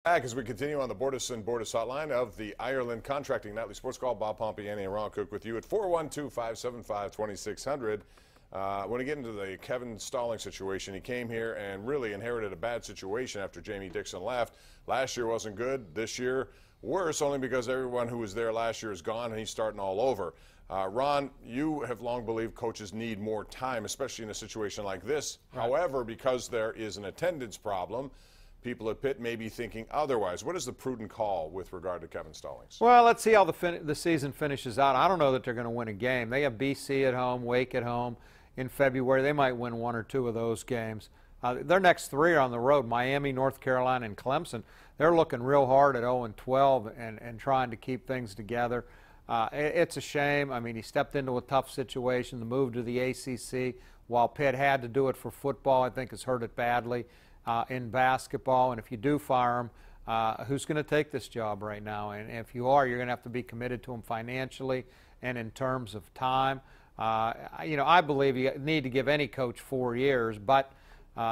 Back as we continue on the Bordas and Bordas hotline of the Ireland Contracting Nightly Sports Call. Bob Pompeani and Ron Cook with you at 412-575-2600. When we get into the Kevin Stallings situation, he came here and really inherited a bad situation after Jamie Dixon left. Last year wasn't good. This year, worse, only because everyone who was there last year is gone and he's starting all over. Ron, you have long believed coaches need more time, especially in a situation like this. Right. However, because there is an attendance problem, people at Pitt may be thinking otherwise. What is the prudent call with regard to Kevin Stallings? Well, let's see how the season finishes out. I don't know that they're going to win a game. They have BC at home, Wake at home in February. They might win one or two of those games. Their next three are on the road, Miami, North Carolina, and Clemson. They're looking real hard at 0-12 and trying to keep things together. It's a shame. I mean, he stepped into a tough situation. The move to the ACC, while Pitt had to do it for football, I think has hurt it badly. In basketball, and if you do fire him, who's going to take this job right now? And if you are, you're going to have to be committed to him financially and in terms of time. I believe you need to give any coach 4 years, but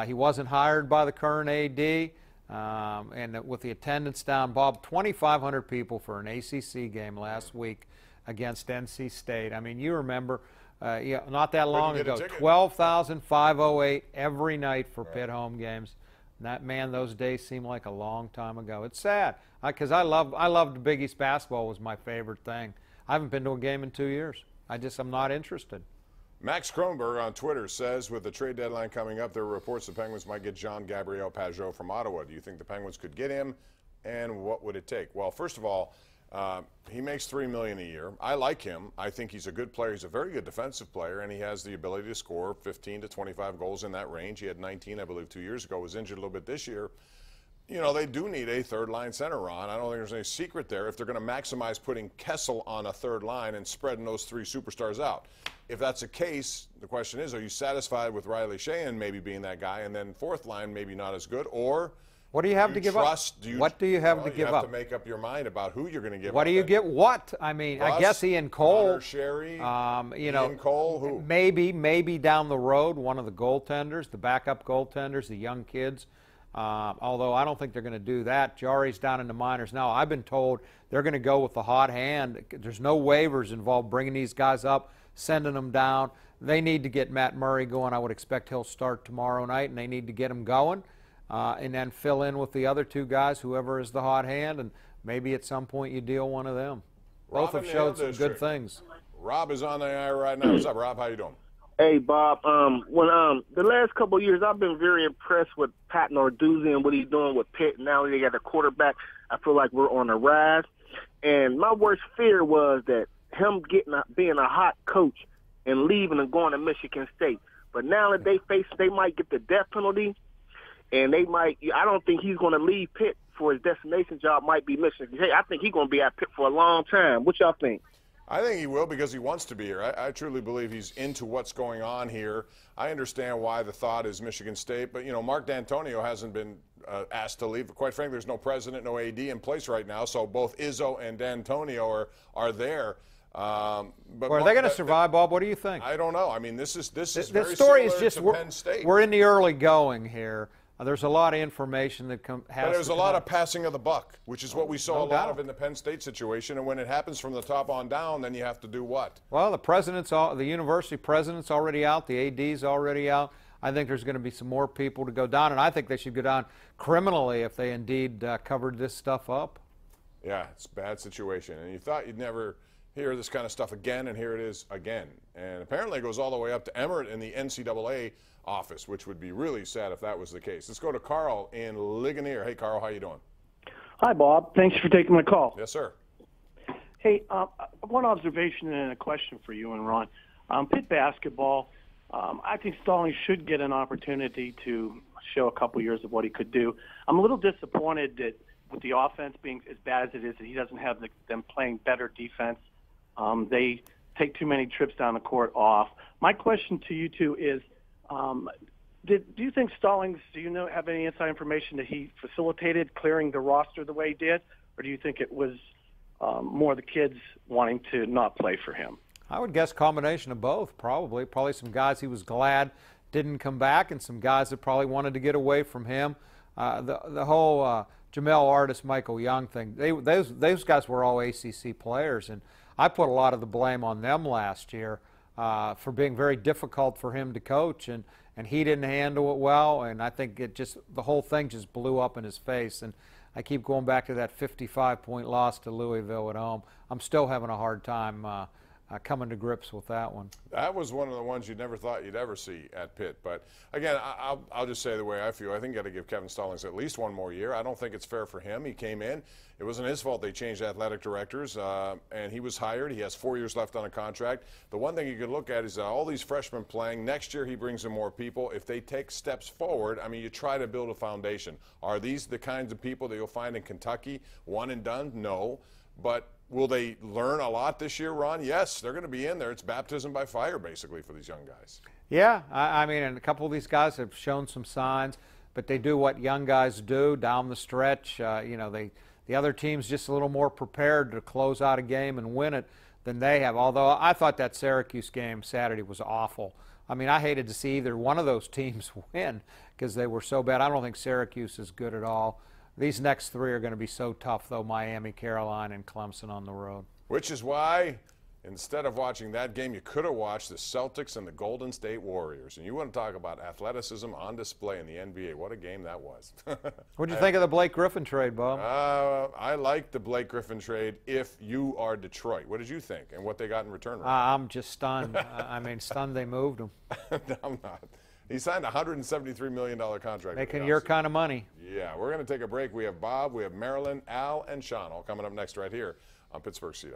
he wasn't hired by the current AD, and with the attendance down, Bob, 2,500 people for an ACC game last week against NC State. I mean, you remember. Not that long ago, 12,508 every night for Pitt home games. And those days seem like a long time ago. It's sad because I loved Big East basketball. Was my favorite thing. I haven't been to a game in 2 years. I'm not interested. Max Kronberg on Twitter says, with the trade deadline coming up, there are reports the Penguins might get Jean-Gabriel Pageau from Ottawa. Do you think the Penguins could get him, and what would it take? Well, first of all, he makes $3 million a year. I like him. I think he's a good player. He's a very good defensive player, and he has the ability to score 15 to 25 goals in that range. He had 19, I believe, 2 years ago. Was injured a little bit this year. You know, they do need a third-line center, Ron. I don't think there's any secret there if they're going to maximize putting Kessel on a third line and spreading those three superstars out. If that's the case, the question is, are you satisfied with Riley Sheahan maybe being that guy, and then fourth line maybe not as good, or what do you have to give up? What do you have to give up? You have to make up your mind about who you're going to give up. What do you get? What? I mean, I guess Ian Cole. Sherry, Ian Cole, who? Maybe down the road, one of the goaltenders, the backup goaltenders, the young kids. Although I don't think they're going to do that. Jari's down in the minors now. I've been told they're going to go with the hot hand. There's no waivers involved bringing these guys up, sending them down. They need to get Matt Murray going. I would expect he'll start tomorrow night, and they need to get him going. And then fill in with the other two guys, whoever is the hot hand, and maybe at some point you deal one of them. Both have showed some good things. Rob is on the air right now. What's up, Rob? How you doing? Hey, Bob. The last couple of years, I've been very impressed with Pat Narduzzi and what he's doing with Pitt. Now they got a quarterback. I feel like we're on a rise. And my worst fear was that him being a hot coach and leaving and going to Michigan State. But now that they might get the death penalty. And I don't think he's going to leave Pitt for his destination job, might be Michigan. Hey, I think he's going to be at Pitt for a long time. What y'all think? I think he will because he wants to be here. I truly believe he's into what's going on here. I understand why the thought is Michigan State, but, you know, Mark D'Antonio hasn't been asked to leave. Quite frankly, there's no president, no AD in place right now, so both Izzo and D'Antonio are there. But are they going to survive, Bob? What do you think? I don't know. I mean, this is very similar to Penn State. We're in the early going here. There's a lot of information that has But there's a lot of passing of the buck, which is what we saw a lot of in the Penn State situation. And when it happens from the top on down, then you have to do what? Well, the university president's already out. The AD's already out. I think there's going to be some more people to go down, and I think they should go down criminally if they indeed covered this stuff up. Yeah, it's a bad situation. And you thought you'd never hear this kind of stuff again, and here it is again. And apparently it goes all the way up to Emmert in the NCAA office, which would be really sad if that was the case. Let's go to Carl in Ligonier. Hey, Carl, how you doing? Hi, Bob. Thanks for taking my call. Yes, sir. Hey, one observation and a question for you and Ron. Pitt basketball, I think Stallings should get an opportunity to show a couple years of what he could do. I'm a little disappointed that with the offense being as bad as it is, that he doesn't have them playing better defense. They take too many trips down the court off. My question to you two is, do you think Stallings, have any inside information that he facilitated clearing the roster the way he did, or do you think it was more the kids wanting to not play for him? I would guess combination of both, probably. Probably some guys he was glad didn't come back, and some guys that probably wanted to get away from him. The whole Jamel Artis, Michael Young thing, those guys were all ACC players, and I put a lot of the blame on them last year for being very difficult for him to coach, and he didn't handle it well, and I think the whole thing just blew up in his face. And I keep going back to that 55-point loss to Louisville at home. I'm still having a hard time coming to grips with that one. That was one of the ones you never thought you'd ever see at Pitt. But again, I'll just say the way I feel. I think you got to give Kevin Stallings at least one more year. I don't think it's fair for him. He came in. It wasn't his fault they changed athletic directors, and he was hired. He has 4 years left on a contract. The one thing you could look at is all these freshmen playing. Next year he brings in more people. If they take steps forward, I mean, you try to build a foundation. Are these the kinds of people that you'll find in Kentucky? One and done? No. But will they learn a lot this year, Ron? Yes, they're going to be in there. It's baptism by fire, basically, for these young guys. Yeah, I mean, and a couple of these guys have shown some signs, but they do what young guys do down the stretch. You know, the other team's just a little more prepared to close out a game and win it than they have, although I thought that Syracuse game Saturday was awful. I mean, I hated to see either one of those teams win because they were so bad. I don't think Syracuse is good at all. These next three are going to be so tough, though, Miami, Carolina, and Clemson on the road. Which is why, instead of watching that game, you could have watched the Celtics and the Golden State Warriors. And you want to talk about athleticism on display in the NBA. What a game that was. What did you think of the Blake Griffin trade, Bob? I like the Blake Griffin trade if you are Detroit. What did you think and what they got in return? I'm just stunned. I mean, stunned they moved him. No, I'm not. He signed a $173 million contract. Making your kind of money. Yeah, we're going to take a break. We have Bob, we have Marilyn, Al, and Sean all coming up next right here on Pittsburgh CW.